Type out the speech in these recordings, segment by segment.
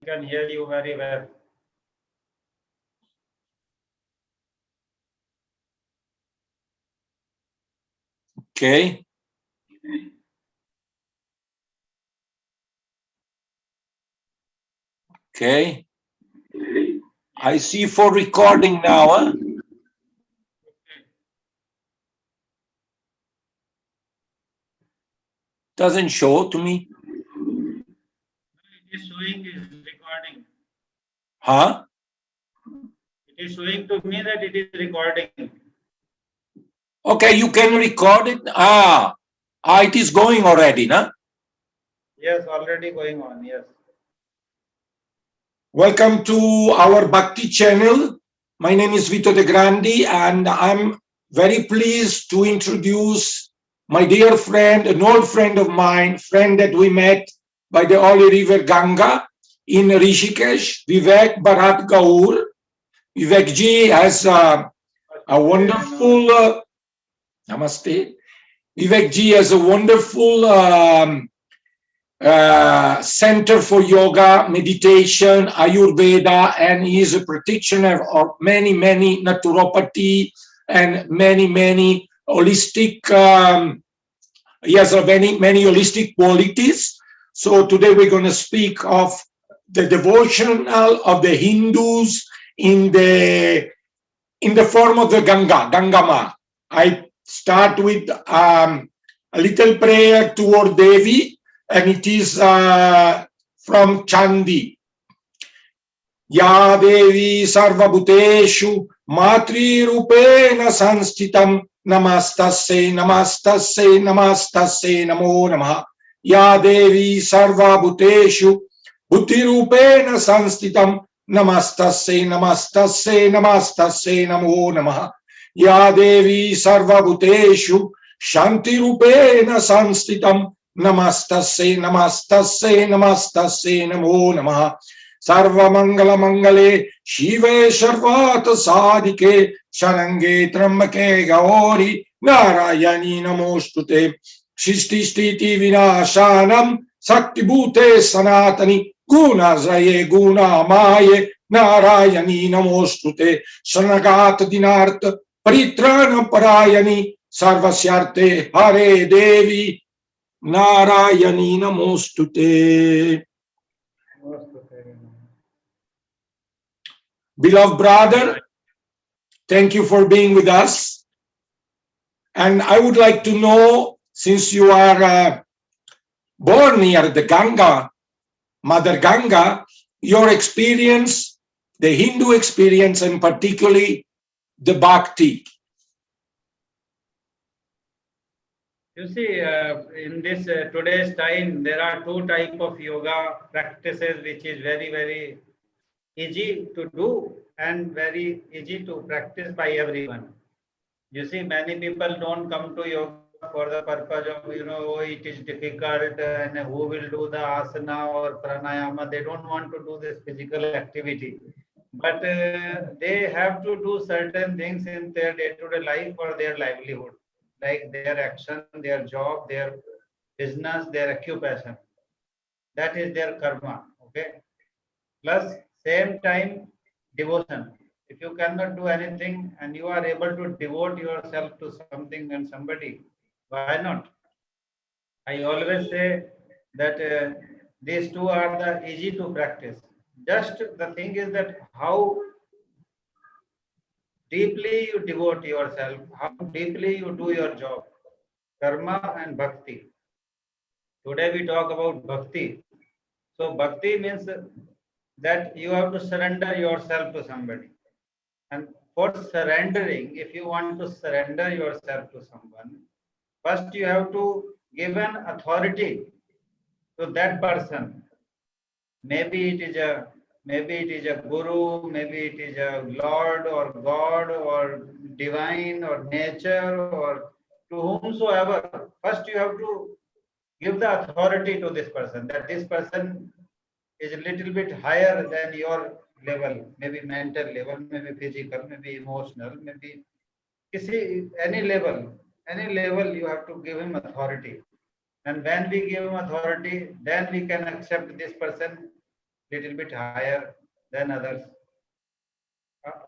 can hear you very well. Okay. Okay. I see for recording now. Huh? Doesn't show to me. It is showing is recording. Huh? It is showing to me that it is recording. Okay, you can record it. It is going already, no? Yes, already going on. Yes. Welcome to our Bhakti channel. My name is VITO DEGRANDI, and I'm very pleased to introduce my dear friend, an old friend of mine, friend that we met by the holy river Ganga in Rishikesh, Vivek, Bharat, Gaur. Vivek ji has a wonderful, namaste. Vivek ji has a wonderful center for yoga, meditation, Ayurveda, and he is a practitioner of many naturopathy and many holistic, he has many holistic qualities. So today we're going to speak of the devotional of the Hindus in the form of the Ganga Ma. I start with a little prayer toward Devi, and it is from Chandi. Ya Devi Sarvabhuteshu Matri Rupena Sanstitam Namastasye Namastasye Namastasye Namo Namaha. Ya Devi Sarvabhuteshu Bhuti Rupena Sanstitam Namastasye Namastasye Namastasye Namo Namaha. Ya Devi Sarvabhuteshu Shanti Rupena Sanstitam Namastasye Namastasye Namastasye Namo Namaha. Sarva Mangala Mangale Shive Sharvat Sadike Sharange Trambake Gauri Narayani Namostute Shisti Stiti Vinashanam Sakti Bhute Sanatani Guna Zaye Guna Maye Narayani Namostute Sanagat Dinart Paritrana Parayani Sarvasyarte Hare Devi Narayani Namostute. Beloved brother, thank you for being with us. And I would like to know, since you are born near the Ganga, Mother Ganga, your experience, the Hindu experience, and particularly the Bhakti. You see, in this today's time, there are two types of yoga practices which is very easy to do and very easy to practice by everyone. You see, many people don't come to yoga for the purpose of, oh, it is difficult and who will do the asana or pranayama. They don't want to do this physical activity. But they have to do certain things in their day-to-day life for their livelihood, like their action, their job, their business, their occupation. That is their karma. Okay. Plus, same time, devotion. If you cannot do anything and you are able to devote yourself to something and somebody, why not? I always say that these two are the easy to practice. Just the thing is that how deeply you devote yourself, how deeply you do your job. Karma and bhakti. Today we talk about bhakti. So bhakti means that you have to surrender yourself to somebody. And for surrendering, if you want to surrender yourself to someone, first you have to give an authority to that person. Maybe it is a guru, maybe it is a Lord or God or divine or nature or to whomsoever. First you have to give the authority to this person, that this person is a little bit higher than your level, maybe mental level, maybe physical, maybe emotional, maybe any level you have to give him authority. And when we give him authority, then we can accept this person little bit higher than others,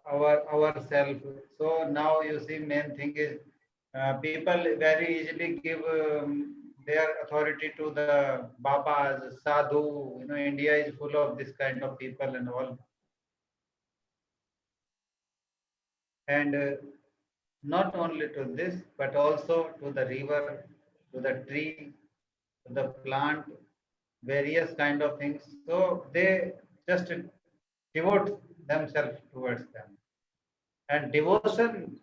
ourselves. So now you see, main thing is people very easily give their authority to the babas, sadhu. You know, India is full of this kind of people and all. And not only to this, but also to the river, to the tree, to the plant, various kind of things. So they just devote themselves towards them. And devotion,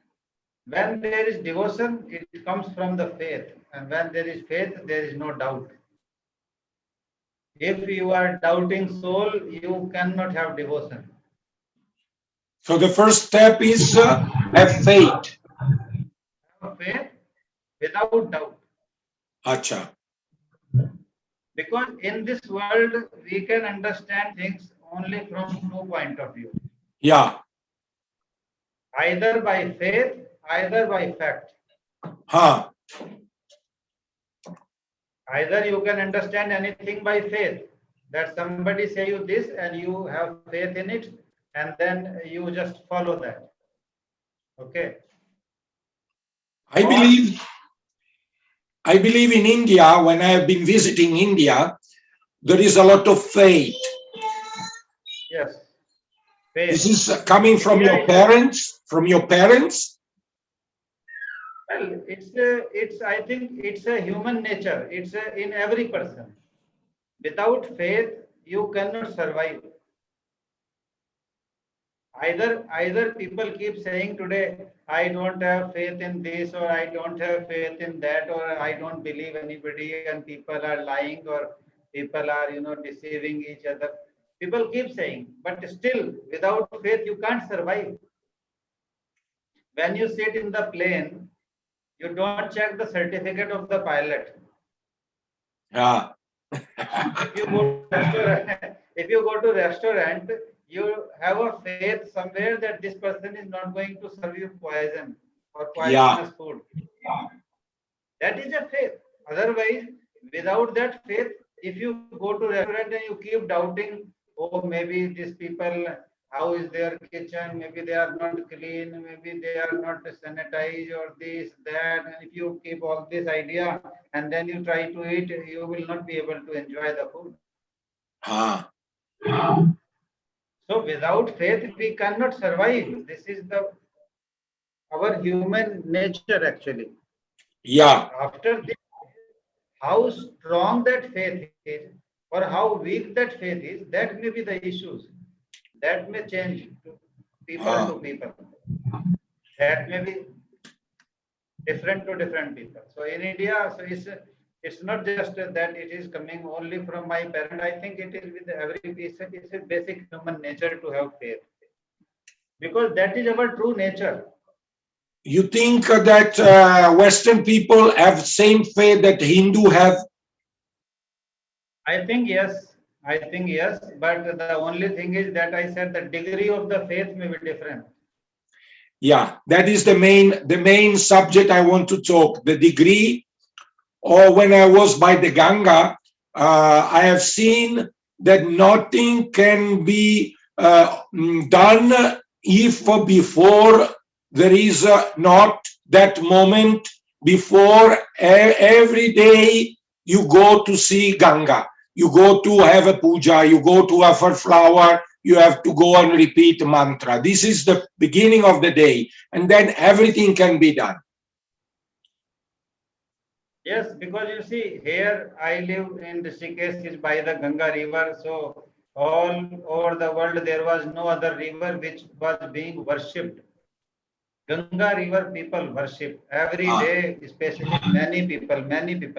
when there is devotion, it comes from the faith. And when there is faith, there is no doubt. If you are doubting soul, you cannot have devotion. So the first step is have faith. Have faith without doubt. Acha. Because in this world, we can understand things only from two point of view. Yeah. Either by faith, either by fact. Huh. Either you can understand anything by faith, that somebody say you this and you have faith in it, and then you just follow that. Okay. I believe in India, when I have been visiting India, there is a lot of faith. Yes. Faith. This is coming from India your parents? From your parents? Well, I think it's a human nature. It's in every person. Without faith, you cannot survive. Either people keep saying today, I don't have faith in this, or I don't have faith in that, or I don't believe anybody, and people are lying, or people are, deceiving each other. People keep saying, but still, without faith, you can't survive. When you sit in the plane, you don't check the certificate of the pilot. Yeah. If you go to restaurant, you have a faith somewhere that this person is not going to serve you poison or poisonous food. That is a faith. Otherwise, without that faith, if you go to restaurant and you keep doubting, oh, maybe these people, how is their kitchen? Maybe they are not clean. Maybe they are not sanitized or this, that. And if you keep all this idea and then you try to eat, you will not be able to enjoy the food. So without faith, we cannot survive. This is our human nature actually. Yeah. After this, how strong that faith is or how weak that faith is, that may be the issues. That may change people to people. That may be different to different people. So in India, so it's not just that it is coming only from my parent. I think it is with every piece. It's a basic human nature to have faith, because that is our true nature. You think that Western people have same faith that Hindu have? I think yes. But the only thing is that I said the degree of the faith may be different. Yeah, that is the main subject I want to talk, the degree. Or when I was by the Ganga, I have seen that nothing can be done if before there is not that moment before. Every day you go to see Ganga, you go to have a puja, you go to offer flower, you have to go and repeat mantra. This is the beginning of the day, and then everything can be done. Yes, because you see, here I live in Rishikesh, is by the Ganga river. So all over the world, there was no other river which was being worshipped. Ganga river people worship every day, especially many people.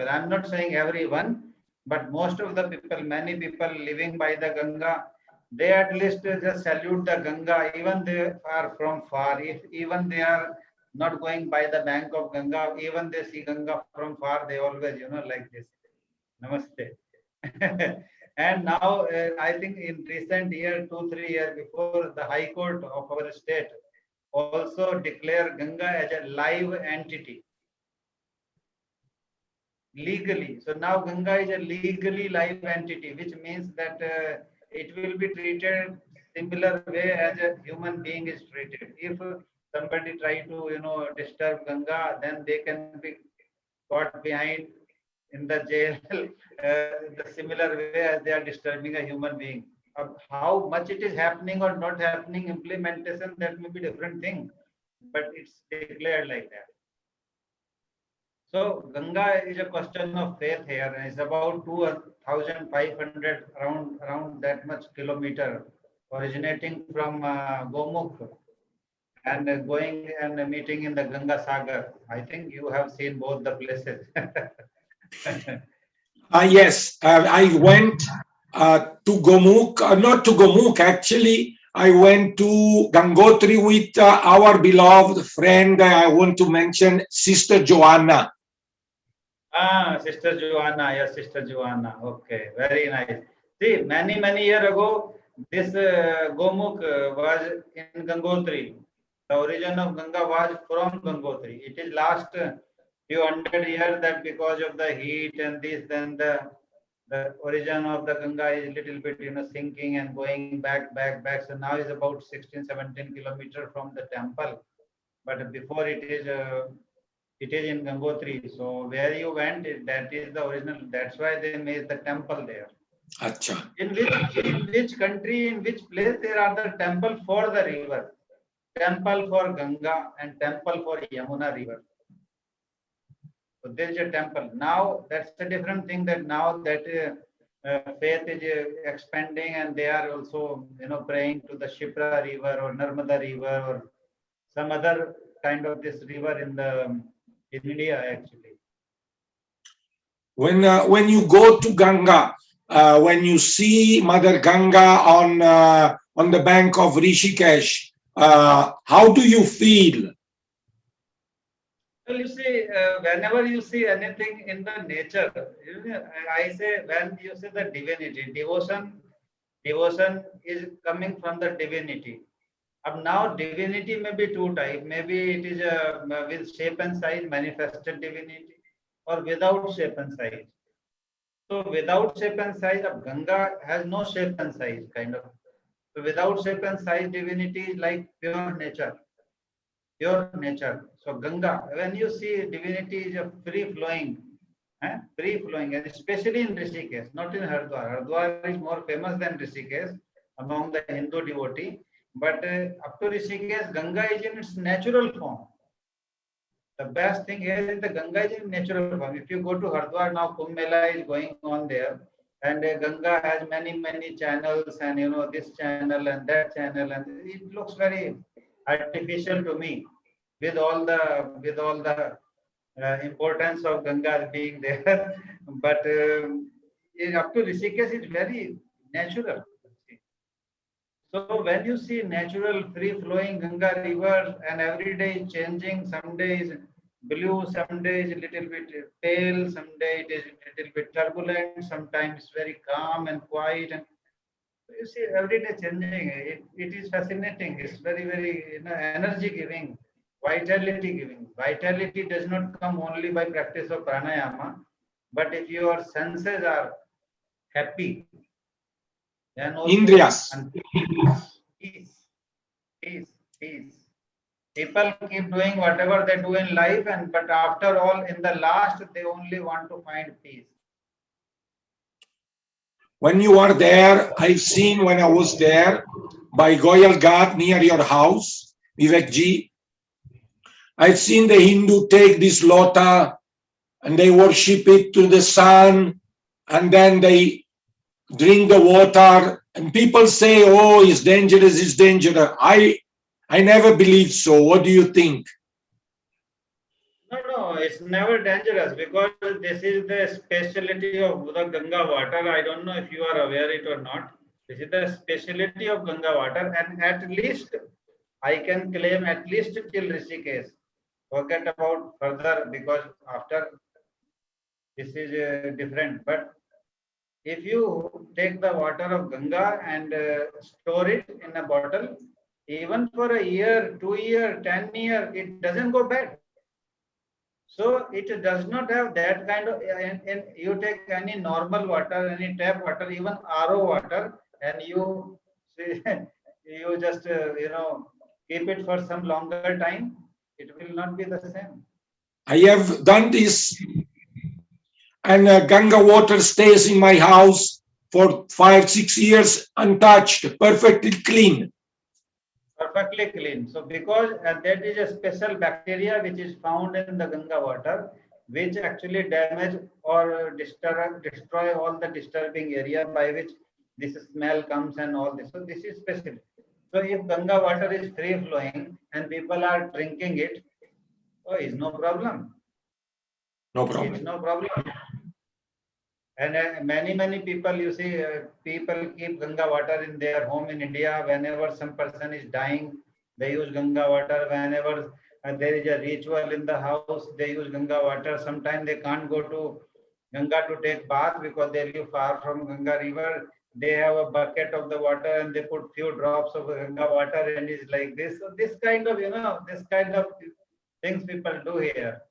I'm not saying everyone, but most of the people, many people living by the Ganga, they at least just salute the Ganga, even they are from far. If even they are not going by the bank of Ganga, even they see Ganga from far, they always, like this. Namaste. And now, I think in recent year, 2-3 years before, the High Court of our state also declare Ganga as a live entity legally. So now Ganga is a legally live entity, which means that it will be treated similar way as a human being is treated. If somebody try to, disturb Ganga, then they can be caught behind in the jail the similar way as they are disturbing a human being. How much it is happening or not happening, implementation, that may be different thing, but it's declared like that. So Ganga is a question of faith here, and it's about 2,500 around that much kilometer, originating from Gomukh and going and meeting in the Ganga Sagar. I think you have seen both the places. Yes, I went to Gomukh, not to Gomukh actually. I went to Gangotri with our beloved friend. I want to mention Sister Joanna. Sister Joanna, yes, Sister Joanna. Okay, very nice. See, many years ago, this Gomukh was in Gangotri. The origin of Ganga was from Gangotri. It is last few hundred years that because of the heat and this, then the origin of the Ganga is little bit, sinking and going back. So now is about 16, 17 kilometers from the temple. But before it is in Gangotri. So where you went, that is the original. That's why they made the temple there. Acha. In which country, in which place there are the temple for the river, temple for Ganga and temple for Yamuna river. So there is a temple. Now that's a different thing. That now that faith is expanding, and they are also praying to the Shipra river or Narmada river or some other kind of this river in India actually. When you go to Ganga, when you see Mother Ganga on the bank of Rishikesh, how do you feel? Well, you see, whenever you see anything in the nature, I say when you see the divinity, devotion is coming from the divinity. Now divinity may be two types. Maybe it is with shape and size, manifested divinity, or without shape and size. So without shape and size, Ganga has no shape and size, kind of. So without shape and size, divinity is like pure nature. Pure nature. So Ganga, when you see divinity is a free flowing, and especially in Rishikesh, not in Haridwar. Haridwar is more famous than Rishikesh among the Hindu devotee. But up to Rishikesh, Ganga is in its natural form. The best thing here is the Ganga is in natural form. If you go to Haridwar now, Kumbh Mela is going on there, and Ganga has many channels, and this channel and that channel, and it looks very artificial to me, with all the importance of Ganga being there. But up to Rishikesh, it's very natural. So when you see natural free-flowing Ganga river and every day changing, some days blue, some days a little bit pale, some day it is a little bit turbulent, sometimes very calm and quiet. And you see every day changing. It is fascinating. It's very energy giving, vitality giving. Vitality does not come only by practice of pranayama, but if your senses are happy, then also Indriyas. Peace, peace. People keep doing whatever they do in life, but after all, in the last, they only want to find peace. When you are there, I've seen when I was there by Goyal Ghat near your house, Vivek ji, I've seen the Hindu take this lota and they worship it to the sun, and then they drink the water, and people say, oh, it's dangerous. I never believed so. What do you think? No, it's never dangerous, because this is the specialty of the Ganga water. I don't know if you are aware it or not. This is the specialty of Ganga water, and at least I can claim at least till Rishikesh. Forget about further, because after this is different. But if you take the water of Ganga and store it in a bottle, even for a year, 2 year, 10 year, it doesn't go bad. So it does not have that kind of. You take any normal water, any tap water, even RO water, and you see, you just keep it for some longer time, it will not be the same. I have done this, and Ganga water stays in my house for 5-6 years untouched, perfectly clean. Perfectly clean. So because that is a special bacteria which is found in the Ganga water, which actually damage or destroy all the disturbing area by which this smell comes and all this. So this is special. So if Ganga water is free flowing and people are drinking it, oh, is no problem. No It's problem. no problem. And many people, you see, people keep Ganga water in their home in India. Whenever some person is dying, they use Ganga water. Whenever there is a ritual in the house, they use Ganga water. Sometimes they can't go to Ganga to take bath because they live far from Ganga river. They have a bucket of the water and they put few drops of Ganga water and it's like this. So this kind of, this kind of things people do here.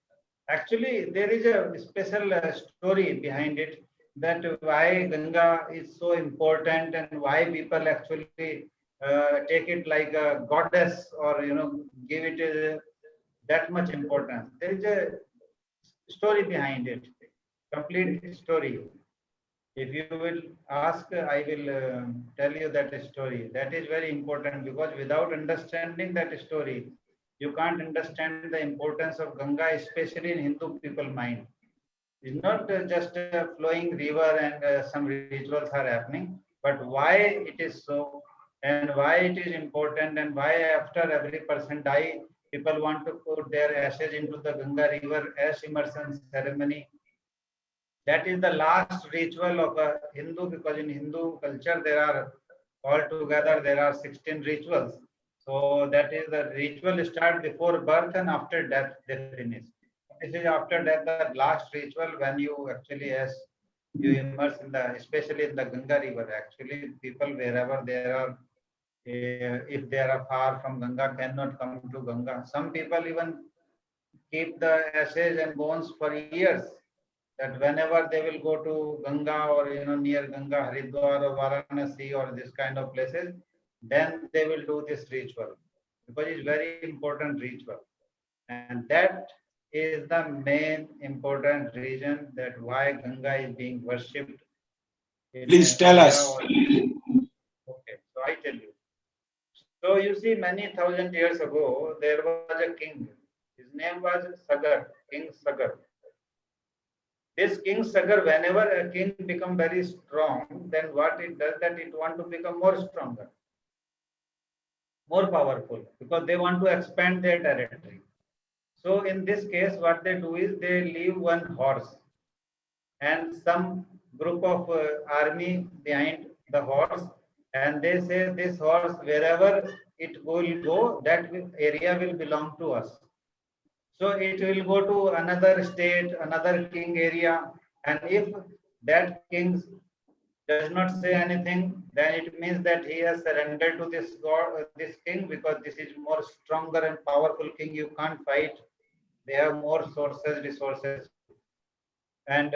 Actually, there is a special story behind it, that why Ganga is so important and why people actually take it like a goddess, or give it that much importance. There is a story behind it, complete story. If you will ask, I will tell you that story. That is very important, because without understanding that story, you can't understand the importance of Ganga, especially in Hindu people mind. It's not just a flowing river and some rituals are happening, but why it is so, and why it is important, and why after every person die, people want to put their ashes into the Ganga river ash immersion ceremony. That is the last ritual of a Hindu, because in Hindu culture there are altogether there are 16 rituals. So that is the ritual start before birth and after death they finish. This is after death the last ritual, when you actually, as you immerse in the, especially in the Ganga river. Actually, people wherever there are, if they are far from Ganga, cannot come to Ganga. Some people even keep the ashes and bones for years, that whenever they will go to Ganga, or near Ganga, Haridwar or Varanasi or this kind of places, then they will do this ritual, because it's very important ritual, and that is the main important reason that why Ganga is being worshipped in Please tell India. us. Okay, so I tell you. So you see, many thousand years ago, there was a king. His name was Sagar, King Sagar. This King Sagar, whenever a king become very strong, then what it does, that it want to become more stronger, more powerful, because they want to expand their territory. So in this case, what they do is they leave one horse and some group of army behind the horse, and they say this horse, wherever it will go, that area will belong to us. So it will go to another state, another king area, and if that king does not say anything, then it means that he has surrendered to this god, this king, because this is more stronger and powerful king. You can't fight. They have more sources, resources, and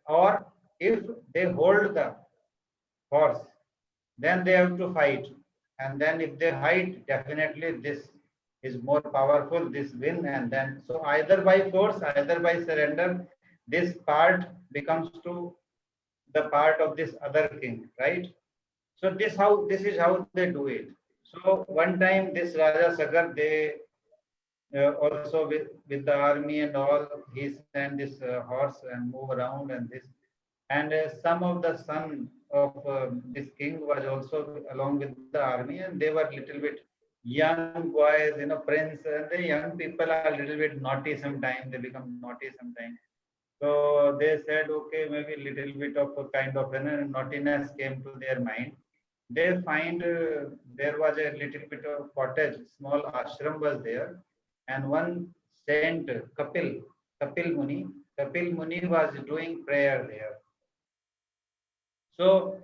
or if they hold the horse, then they have to fight. And then if they fight, definitely this is more powerful, this win. And then, so either by force, either by surrender, this part becomes to the part of this other king, right? So this is how they do it. So one time this Raja Sagar, they also with the army and all, he sent this horse and move around and this. And some of the son of this king was also along with the army, and they were little bit young boys, prince, and the young people are a little bit naughty sometimes. They become naughty sometimes. So they said, okay, maybe little bit of a kind of naughtiness came to their mind. They find there was a little bit of cottage, small ashram was there, and one saint, Kapil, Kapil Muni was doing prayer there. So,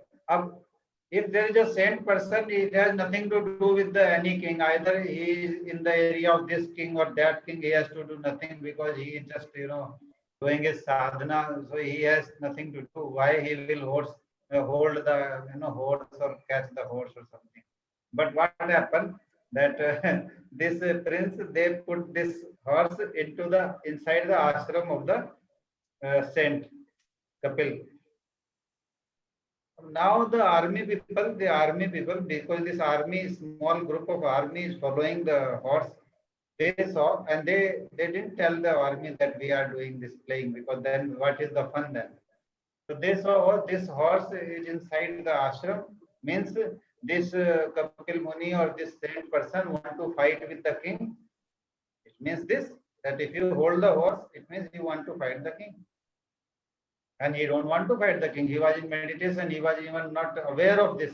if there is a saint person, it has nothing to do with the any king. Either he is in the area of this king or that king, he has to do nothing, because he is just doing his sadhana. So he has nothing to do. Why he will hold the horse or catch the horse or something. But what happened that this prince, they put this horse into the inside the ashram of the saint Kapil. Now the army people, because this army, small group of army is following the horse, they saw and they didn't tell the army that we are doing this playing, because then what is the fun then? So they saw, oh, this horse is inside the ashram, means this Kapil Muni or this saint person want to fight with the king. It means this, that if you hold the horse, it means you want to fight the king. And he don't want to fight the king. He was in meditation. He was even not aware of this.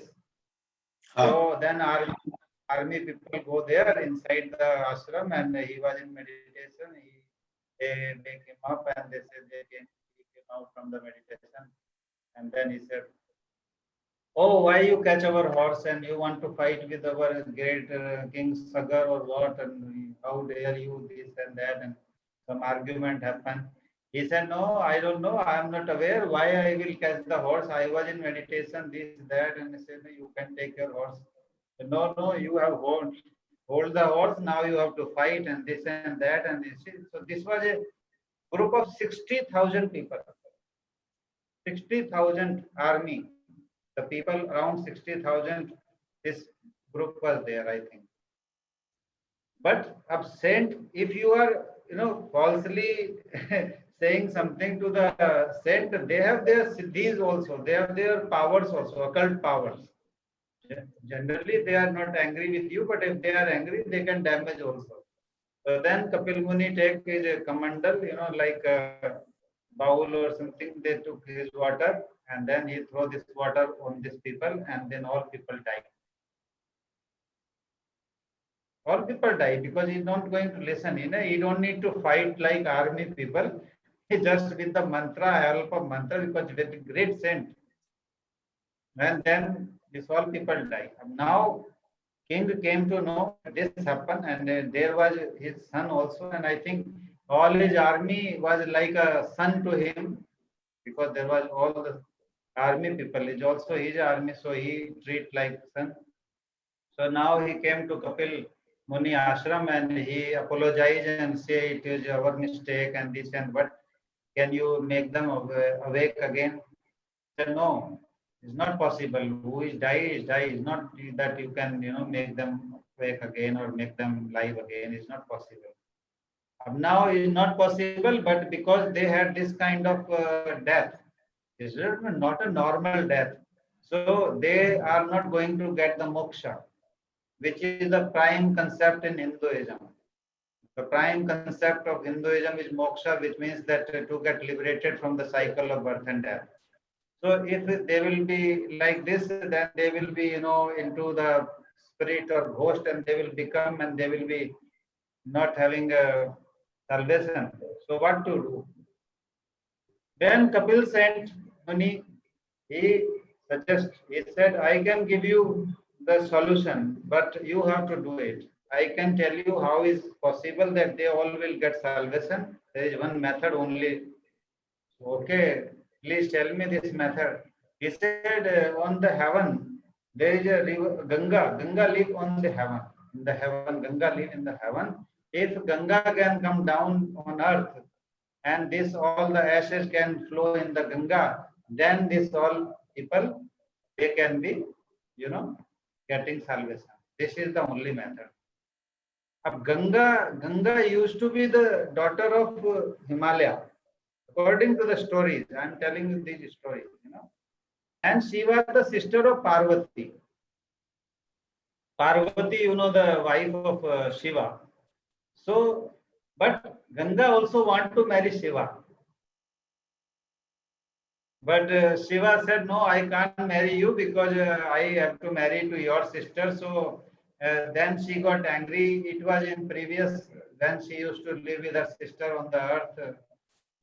So then army people go there inside the ashram, and he was in meditation. They wake him up and they said he came out from the meditation. And then he said, oh, why you catch our horse and you want to fight with our great King Sagar or what? And how dare you, this and that? And some argument happened. He said, no, I don't know. I am not aware why I will catch the horse. I was in meditation, this, that. And he said, you can take your horse. No, no, you have hold the horse. Now you have to fight and this and that. And this. So this was a group of 60,000 people. 60,000 army. The people around 60,000, this group was there, I think. But absent, if you are, falsely saying something to the saint, they have their siddhis also, they have their powers also, occult powers. Generally, they are not angry with you, but if they are angry, they can damage also. So then Kapil Muni take his kamandal, like a bowl or something, they took his water and then he throw this water on these people and then all people die. All people die because he's not going to listen. He don't need to fight like army people. He just with the mantra, help of mantra, because with great saint. And then this all people die. Now king came to know this happened, and there was his son also, and I think all his army was like a son to him, because there was all the army people is also his army, so he treat like son. So now he came to Kapil Muni ashram and he apologized and say it is our mistake and this and what, can you make them awake again? He said no, it's not possible. Who is die is die. It's not that you can make them awake again or make them live again. It's not possible. Now it's not possible, but because they had this kind of death, it's not a normal death. So they are not going to get the moksha, which is the prime concept in Hinduism. The prime concept of Hinduism is moksha, which means that to get liberated from the cycle of birth and death. So if they will be like this, then they will be, into the spirit or ghost, and they will become, and they will be not having a salvation. So what to do? Then Kapil sent Muni. He said, I can give you the solution, but you have to do it. I can tell you how is possible that they all will get salvation. There is one method only. Okay, please tell me this method. He said, on the heaven, there is a river, Ganga. Ganga live on the heaven. In the heaven, Ganga live in the heaven. If Ganga can come down on earth, and this all the ashes can flow in the Ganga, then this all people, they can be, getting salvation. This is the only method. Ganga used to be the daughter of Himalaya. According to the stories, I am telling you these stories, And she was the sister of Parvati. Parvati, the wife of Shiva. So, but Ganga also want to marry Shiva. But Shiva said, no, I can't marry you because I have to marry to your sister. So then she got angry. It was in previous, when she used to live with her sister on the earth.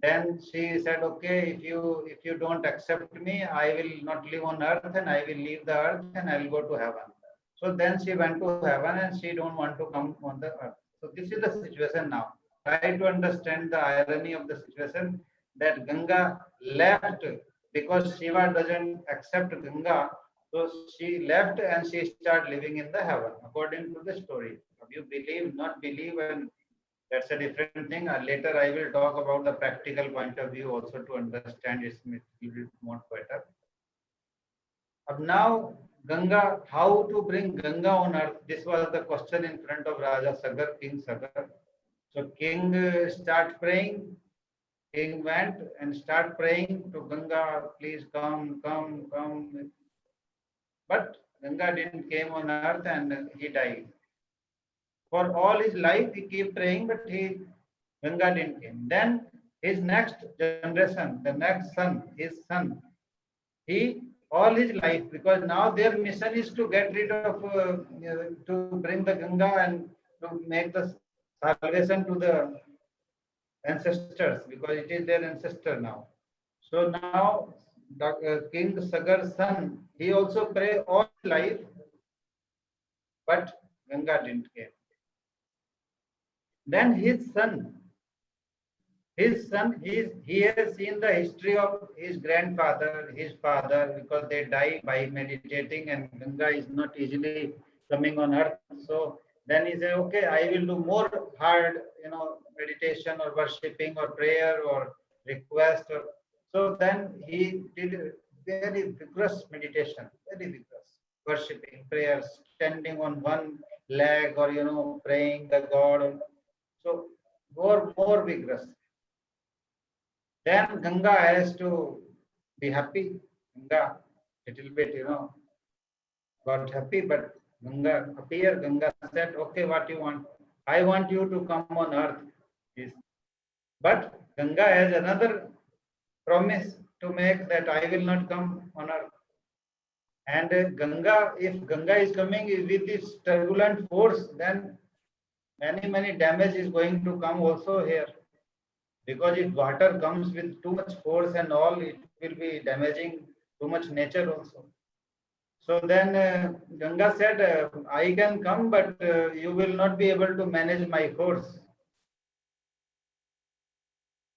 Then she said, okay, if you don't accept me, I will not live on earth and I will leave the earth and I will go to heaven. So then she went to heaven and she don't want to come on the earth. So this is the situation now. Try to understand the irony of the situation that Ganga left because Shiva doesn't accept Ganga, so she left and she started living in the heaven, according to the story. If you believe, not believe, and that's a different thing. Later I will talk about the practical point of view also to understand it a little more better. Now, Ganga, how to bring Ganga on earth? This was the question in front of Raja Sagar, King Sagar. So king start praying. King went and start praying to Ganga, please come, come, come. But Ganga didn't came on earth and he died. For all his life he kept praying, but Ganga didn't came. Then his next generation, the next son, his son, he all his life, because now their mission is to get rid of to bring the Ganga and to make the salvation to the ancestors, because it is their ancestor now. So now King Sagar's son, he also pray all life, but Ganga didn't came. Then his son, he has seen the history of his grandfather, his father, because they die by meditating, and Ganga is not easily coming on earth. So then he said, okay, I will do more hard, meditation or worshipping or prayer or request. So then he did very vigorous meditation, very vigorous worshipping, prayers, standing on one leg or praying the God. So more vigorous. Then Ganga has to be happy. Ganga, little bit, got happy, but Ganga appeared. Ganga said, okay, what you want? I want you to come on earth. Yes. But Ganga has another promise to make, that I will not come on earth. And Ganga, if Ganga is coming with this turbulent force, then many damage is going to come also here. Because if water comes with too much force and all, it will be damaging too much nature also. So then Ganga said, I can come, but you will not be able to manage my force.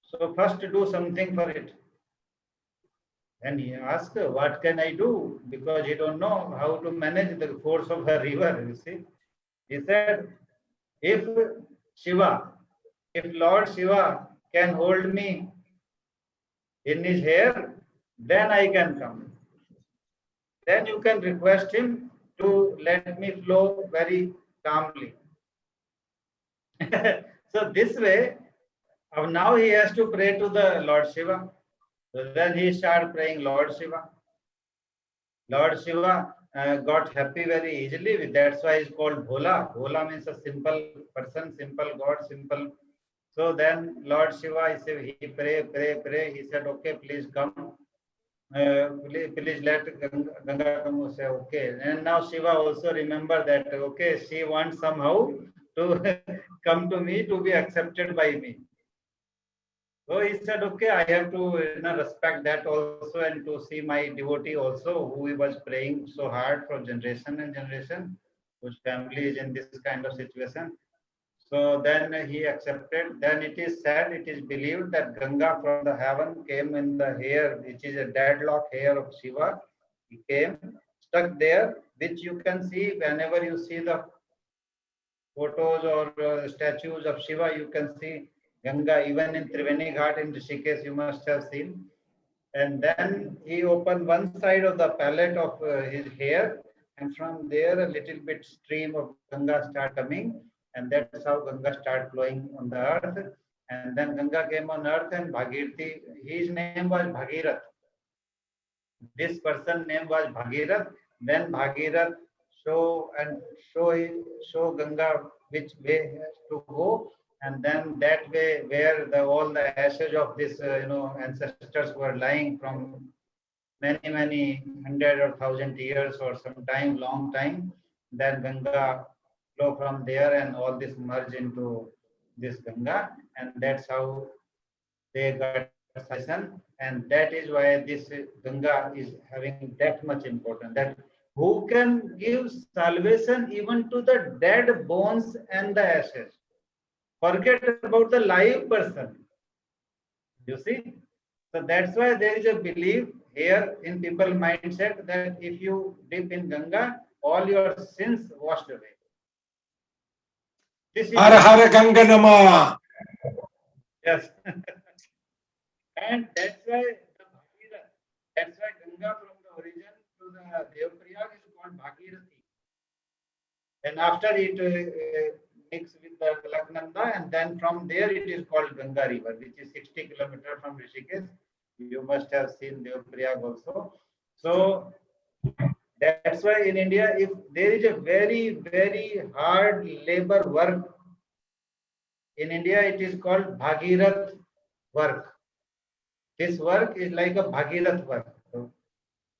So first do something for it. And he asked, what can I do? Because he don't know how to manage the force of a river, you see. He said, if Lord Shiva can hold me in his hair, then I can come. Then you can request him to let me flow very calmly. So this way, now he has to pray to the Lord Shiva. So then he started praying Lord Shiva. Lord Shiva got happy very easily. That's why he's called Bhola. Bhola means a simple person, simple God, simple. So then Lord Shiva, he pray. He said, okay, please come. Please let Ganga come. Say, okay. And now Shiva also remember that, okay, she wants somehow to come to me, to be accepted by me. So he said, okay, I have to respect that also, and to see my devotee also, who was praying so hard for generation and generation, whose family is in this kind of situation. So then he accepted. Then it is said, it is believed that Ganga from the heaven came in the hair, which is a deadlock hair of Shiva. He came, stuck there, which you can see whenever you see the photos or statues of Shiva, you can see Ganga, even in Triveni Ghat in Rishikesh, you must have seen. And then he opened one side of the palette of his hair, and from there a little bit stream of Ganga start coming, and that's how Ganga start flowing on the earth. And then Ganga came on earth, and Bhagirthi, his name was Bhagirath. This person name was Bhagirath. Then Bhagirath show Ganga which way to go, and then that way where all the ashes of this ancestors were lying from many hundred or thousand years or some long time. Then Ganga flow from there, and all this merge into this Ganga, and that's how they got salvation. And that is why this Ganga is having that much importance, that who can give salvation even to the dead bones and the ashes. Forget about the live person. You see? So that's why there is a belief here in people mindset that if you dip in Ganga, all your sins washed away. This is Hara Hara Ganga Nama. yes. And that's why the Bhagirath, that's why Ganga from the origin to the Devaprayag is called Bhagirathi. And after it mixed with the Alaknanda, and then from there it is called Ganga River, which is 60 kilometers from Rishikesh. You must have seen Devaprayag also. So that's why in India, if there is a very, very hard labor work in India, it is called Bhagirath work. This work is like a Bhagirath work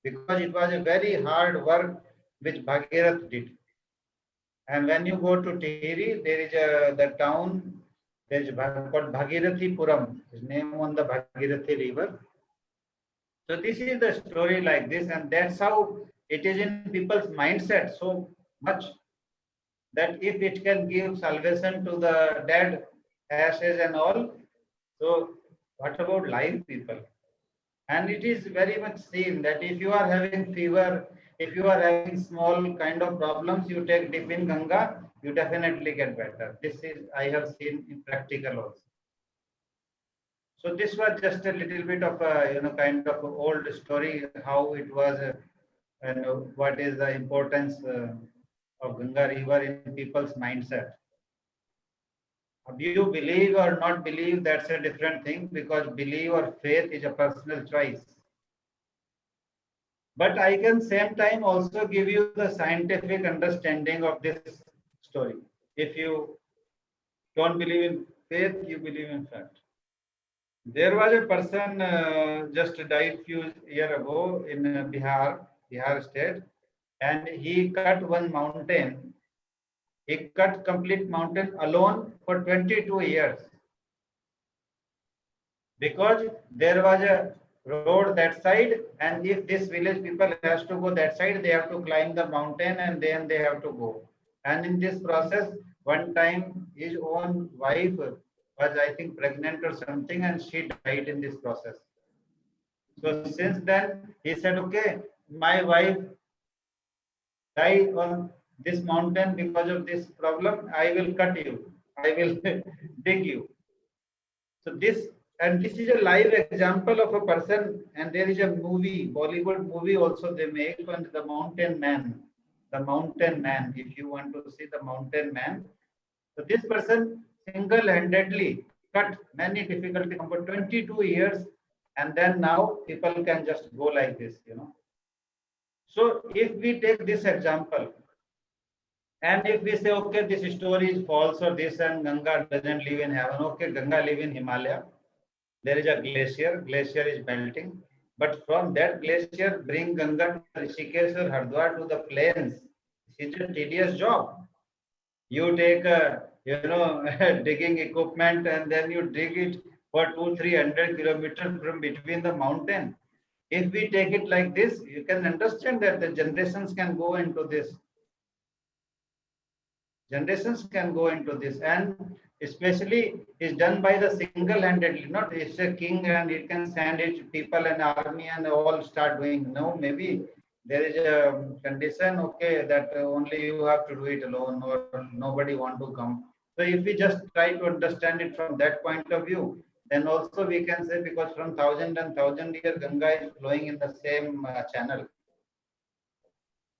because it was a very hard work which Bhagirath did. And when you go to Tiri, there is the town there is called Bhagirathi Puram. His name on the Bhagirathi river. So this is the story like this, and that's how it is in people's mindset so much that if it can give salvation to the dead, ashes and all, so what about live people? And it is very much seen that if you are having fever, if you are having small kind of problems, you take dip in Ganga, you definitely get better. This is I have seen in practical also. So this was just a little bit of a kind of old story how it was and what is the importance of Ganga River in people's mindset. Do you believe or not believe, that's a different thing, because believe or faith is a personal choice. But I can same time also give you the scientific understanding of this story. If you don't believe in faith, you believe in fact. There was a person just died few years ago in Bihar state, and he cut one mountain. He cut complete mountain alone for 22 years because there was a road that side, and if this village people has to go that side, they have to climb the mountain and then they have to go. And in this process, one time his own wife was, I think, pregnant or something, and she died in this process. So since then, he said, okay, my wife died on this mountain because of this problem. I will cut you. I will dig you. So this is a live example of a person, and there is a movie, Bollywood movie also they make on the Mountain Man. The Mountain Man. If you want to see the Mountain Man, so this person single-handedly cut many difficulties for 22 years, and then now people can just go like this. So if we take this example, and if we say, okay, this story is false or this, and Ganga doesn't live in heaven, okay, Ganga live in Himalaya. There is a glacier is melting, but from that glacier bring Ganga to Rishikesh or Hardwar to the plains. It's a tedious job. You take a digging equipment and then you dig it for 200-300 kilometers from between the mountain. If we take it like this, you can understand that the generations can go into this. Generations can go into this, and especially is done by the single-handedly. Not it's a king and it can send it people and army and all start doing. No, maybe there is a condition, okay, that only you have to do it alone or nobody want to come. So if we just try to understand it from that point of view, then also we can say, because from thousand years Ganga is flowing in the same channel.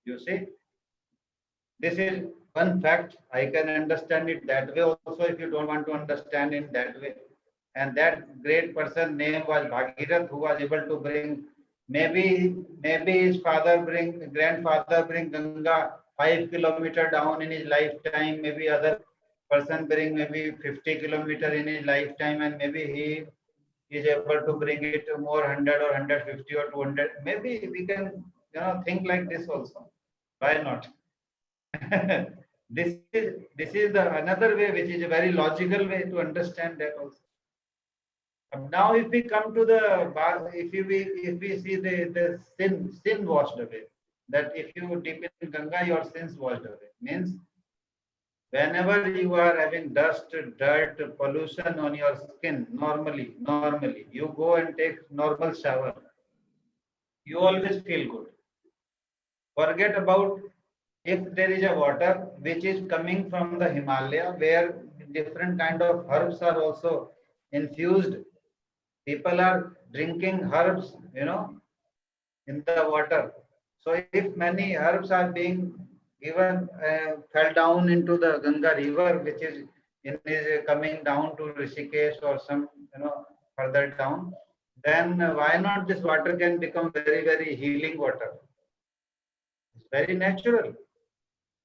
You see, this is one fact. I can understand it that way also if you don't want to understand it that way. And that great person name was Bhagirath, who was able to bring, maybe his grandfather bring Ganga 5 kilometers down in his lifetime, maybe other person bring maybe 50 kilometers in his lifetime, and maybe he is able to bring it to more 100 or 150 or 200. Maybe we can think like this also. Why not? this is the another way, which is a very logical way to understand that also. Now if we come to the if we see the sin washed away, that if you dip in Ganga, your sins washed away, means whenever you are having dust, dirt, pollution on your skin, normally you go and take normal shower. you always feel good. Forget about if there is a water which is coming from the Himalaya where different kind of herbs are also infused. People are drinking herbs, in the water. So if many herbs are being given, fell down into the Ganga river, which is coming down to Rishikesh or some, further down, then why not this water can become very, very healing water? It's very natural.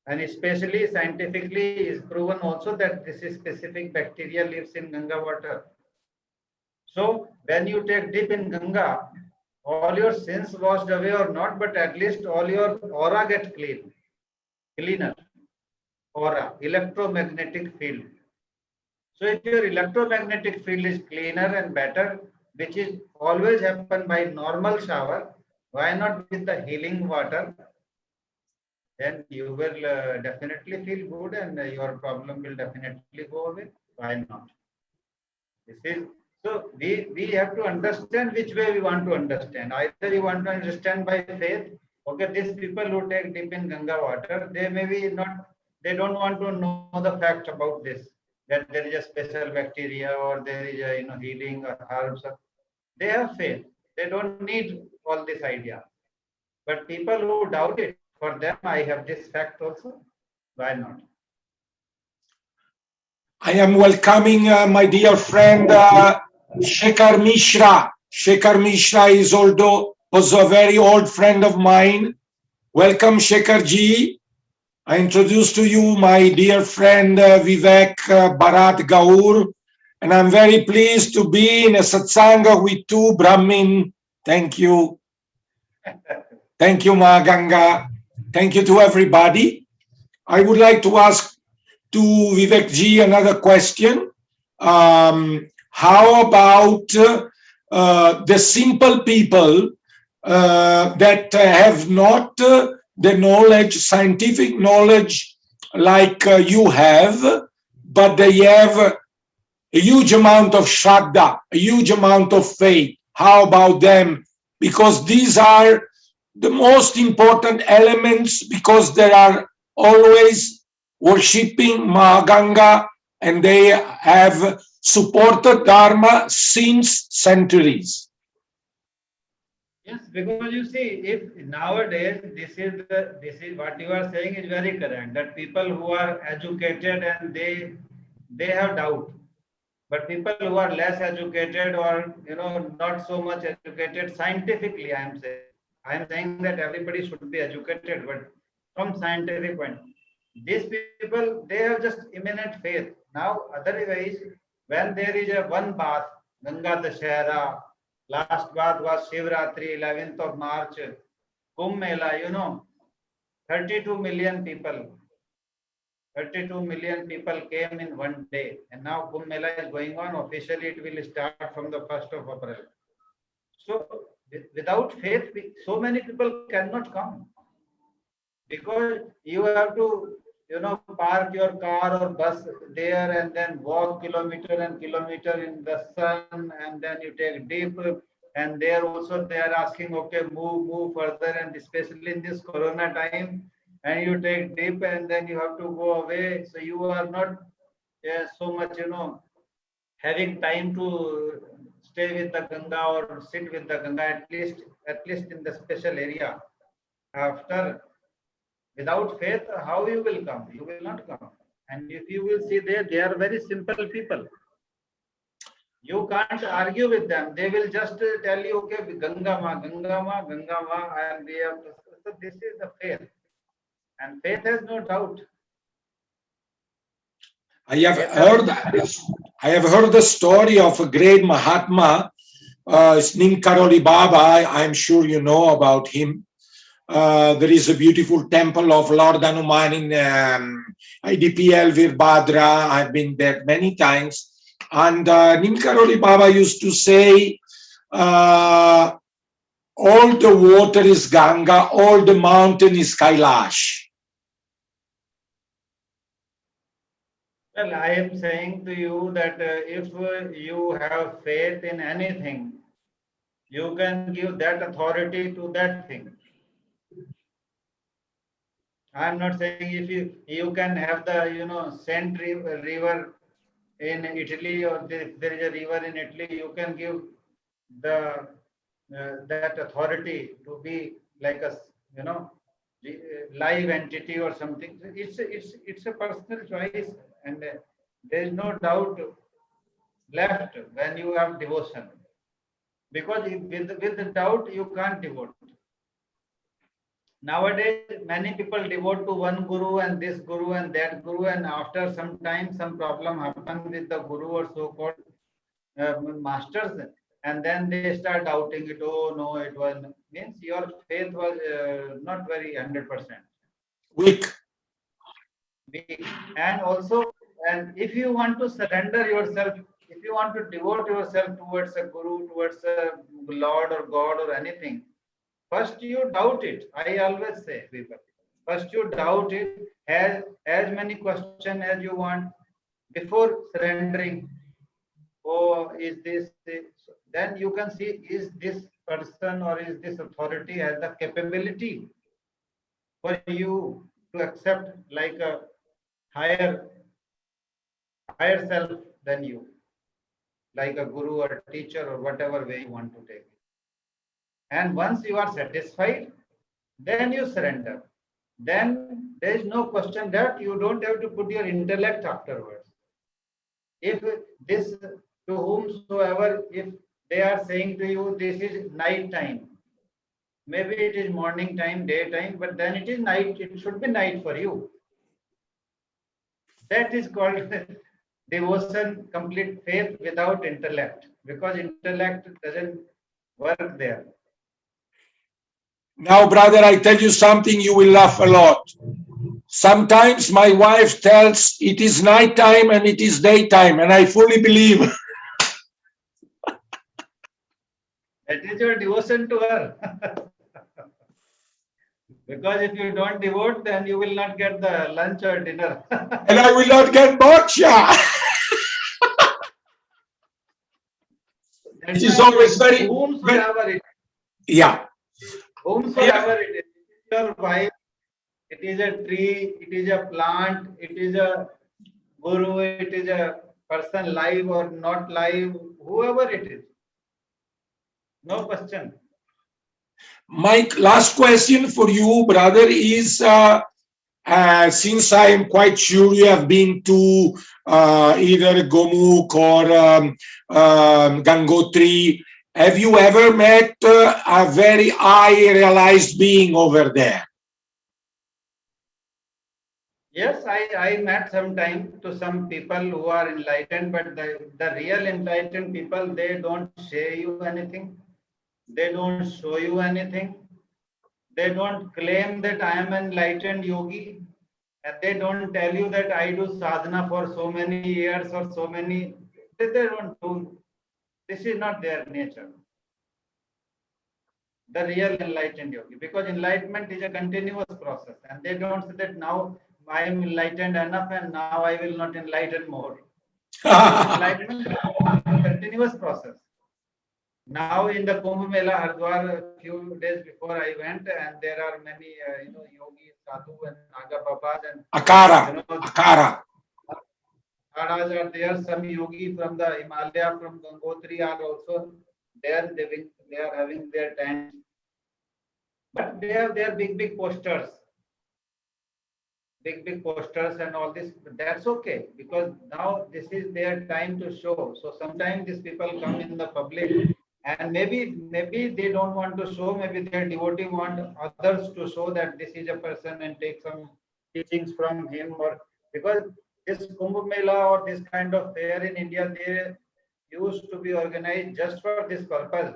And especially scientifically is proven also that this is specific bacteria lives in Ganga water. So when you take dip in Ganga, all your sins washed away or not, but at least all your aura get cleaner aura, electromagnetic field. So if your electromagnetic field is cleaner and better, which is always happen by normal shower, why not with the healing water? Then you will definitely feel good and your problem will definitely go away. Why not? This is so we have to understand which way we want to understand. Either you want to understand by faith. Okay, these people who take dip in Ganga water, they maybe not, they don't want to know the fact about this, that there is a special bacteria or there is a healing herbs. They have faith. They don't need all this idea. But people who doubt it, for them I have this fact also. Why not? I am welcoming my dear friend Shekhar Mishra. Shekhar Mishra is also a very old friend of mine. Welcome, Shekhar ji. I introduce to you my dear friend Vivek, Bharat, Gaur, and I'm very pleased to be in a Satsangha with two Brahmin. Thank you. Thank you, Ma Ganga. Thank you to everybody. I would like to ask to Vivek ji another question. How about the simple people that have not the knowledge, scientific knowledge like you have, but they have a huge amount of shraddha, a huge amount of faith? How about them? Because these are the most important elements, because they are always worshipping Mahaganga and they have supported Dharma since centuries. Yes, because you see, if nowadays this is what you are saying is very correct. That people who are educated and they have doubt, but people who are less educated or not so much educated scientifically, I am saying that everybody should be educated, but from scientific point, these people they have just imminent faith. Now, otherwise, when there is a one bath, Ganga Dashera, last bath was Shivratri, 11th of March, Kumbh Mela, 32 million people. 32 million people came in one day, and now Kumbh Mela is going on. Officially, it will start from the 1st of April. So, without faith, so many people cannot come, because you have to, park your car or bus there and then walk kilometer and kilometer in the sun, and then you take dip, and there also they are asking, okay, move further, and especially in this corona time, and you take dip and then you have to go away, so you are not so much having time to stay with the Ganga or sit with the Ganga, at least in the special area. After, without faith, how you will come? You will not come. And if you will see there, they are very simple people. You can't argue with them. They will just tell you, okay, Ganga Ma, Ganga Ma, Ganga Ma, and they have to. So this is the faith. And faith has no doubt. I have heard the story of a great Mahatma, Nim Karoli Baba. I'm sure you know about him. There is a beautiful temple of Lord Hanuman in IDPL Virbhadra. I've been there many times. And Nim Karoli Baba used to say, all the water is Ganga, all the mountain is Kailash. Well, I am saying to you that if you have faith in anything, You can give that authority to that thing. I am not saying if you can have the Saint river in Italy, or if there is a river in Italy, you can give the that authority to be like a you know live entity or something. It's a personal choice, and there is no doubt left when you have devotion, because with the doubt you can't devote. Nowadays, many people devote to one guru and this guru and that guru, and after some time, some problem happens with the guru or so-called masters, and then they start doubting it. Oh no, it was means your faith was not very 100% Weak. weak. And also, and if you want to surrender yourself, if you want to devote yourself towards a guru, towards a Lord or God or anything, first you doubt it. I always say, people, first you doubt it, as many questions as you want before surrendering. Oh, is this? Then you can see, is this person or is this authority has the capability for you to accept like a higher higher self than you, like a guru or a teacher or whatever way you want to take it. And once you are satisfied, then you surrender. Then there is no question that you don't have to put your intellect afterwards. If this, to whomsoever, if they are saying to you, this is night time, maybe it is morning time, daytime, but then it is night, it should be night for you. That is called devotion, complete faith without intellect, because intellect doesn't work there. Now, brother, I tell you something, you will laugh a lot. Sometimes my wife tells it is nighttime and it is daytime, and I fully believe. That is your devotion to her. Because if you don't devote, then you will not get the lunch or dinner. And I will not get moksha. It is always very, whomsoever it is. yeah. Whomsoever it is. Your wife, it is a tree, it is a plant, it is a guru, it is a person live or not live, whoever it is. No question. My last question for you, brother, is since I am quite sure you have been to either Gomukh or Gangotri, have you ever met a very high realized being over there? Yes, I met sometime to some people who are enlightened, but the real enlightened people, they don't say you anything. They don't show you anything. They don't claim that I am enlightened yogi. And they don't tell you that I do sadhana for so many years or so many. They don't do. This is not their nature. The real enlightened yogi, because enlightenment is a continuous process, and they don't say that now I am enlightened enough and now I will not enlighten more. Enlightenment is a continuous process. Now in the Kumbh Mela Hardwar, a few days before I went, and there are many yogis, sadhu, and naga babas, and Akara, Akara. Akharas are there. Some yogi from the Himalaya, from Gangotri are also there. They are having their tents, but they have their big posters, big posters and all this. That's okay, because now this is their time to show. So sometimes these people come in the public, and maybe they don't want to show. Maybe their devotee want others to show that this is a person and take some teachings from him, or because this Kumbh Mela or this kind of fair in India, they used to be organized just for this purpose,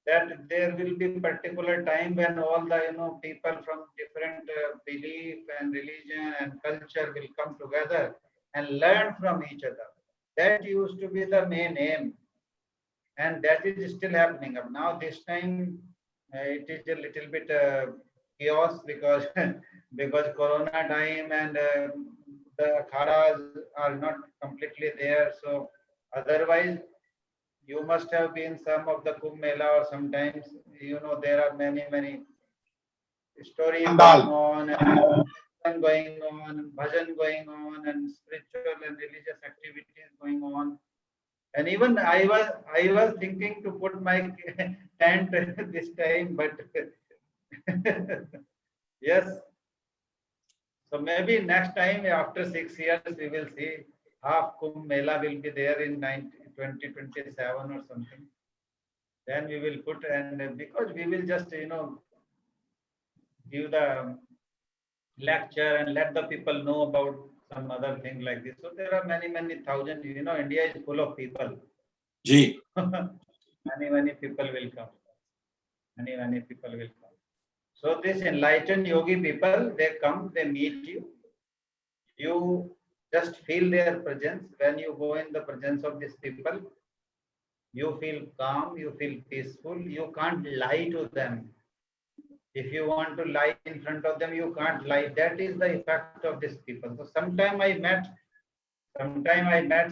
that there will be particular time when all the people from different belief and religion and culture will come together and learn from each other. That used to be the main aim, and that is still happening up now. This time it is a little bit chaos, because because corona time, and the akharas are not completely there. So otherwise You must have been some of the Kumbh Mela, or sometimes, there are many stories going on, and going on, bhajan going on, and spiritual and religious activities going on. And even I was thinking to put my tent this time, but yes. So maybe next time after 6 years we will see half Kumbh Mela will be there in 2027 or something. Then we will put, and because we will just give the lecture and let the people know about some other thing like this. So there are many thousands. India is full of people. Ji. Many people will come. Many people will come. So this enlightened yogi people, they come, they meet you. You just feel their presence. When you go in the presence of these people, you feel calm, you feel peaceful. You can't lie to them. If you want to lie in front of them, you can't lie. That is the effect of these people. So sometime I met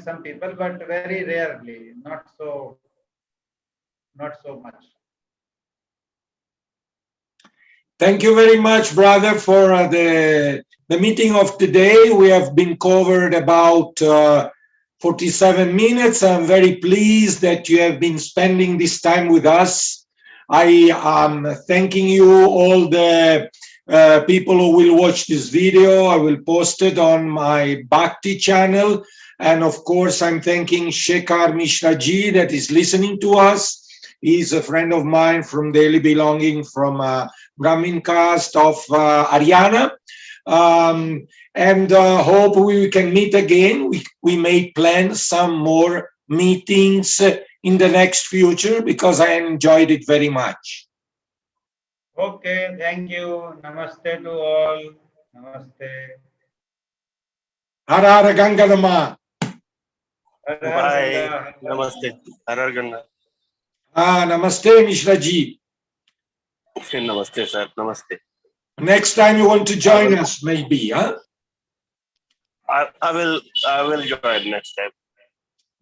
some people, but very rarely, not so much. Thank you very much, brother, for the meeting of today. We have been covered about 47 minutes. I'm very pleased that you have been spending this time with us. I am thanking you, all the people who will watch this video. I will post it on my Bhakti channel. And of course, I'm thanking Shekhar Mishra ji that is listening to us. He's a friend of mine from Daily Belonging from Brahmin caste of Haryana. And hope we can meet again. We may plan some more meetings in the next future because I enjoyed it very much. Okay, thank you. Namaste to all. Namaste. Har Har Ganga Nama. Bye. Namaste. Har Har Ganga. Namaste, Mishra ji. Namaste, sir. Namaste. Next time you want to join us, maybe, huh? I will join next time.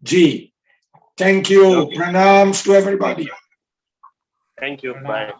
Ji. Thank you. Okay. Pranams to everybody. Thank you. Pranam. Bye.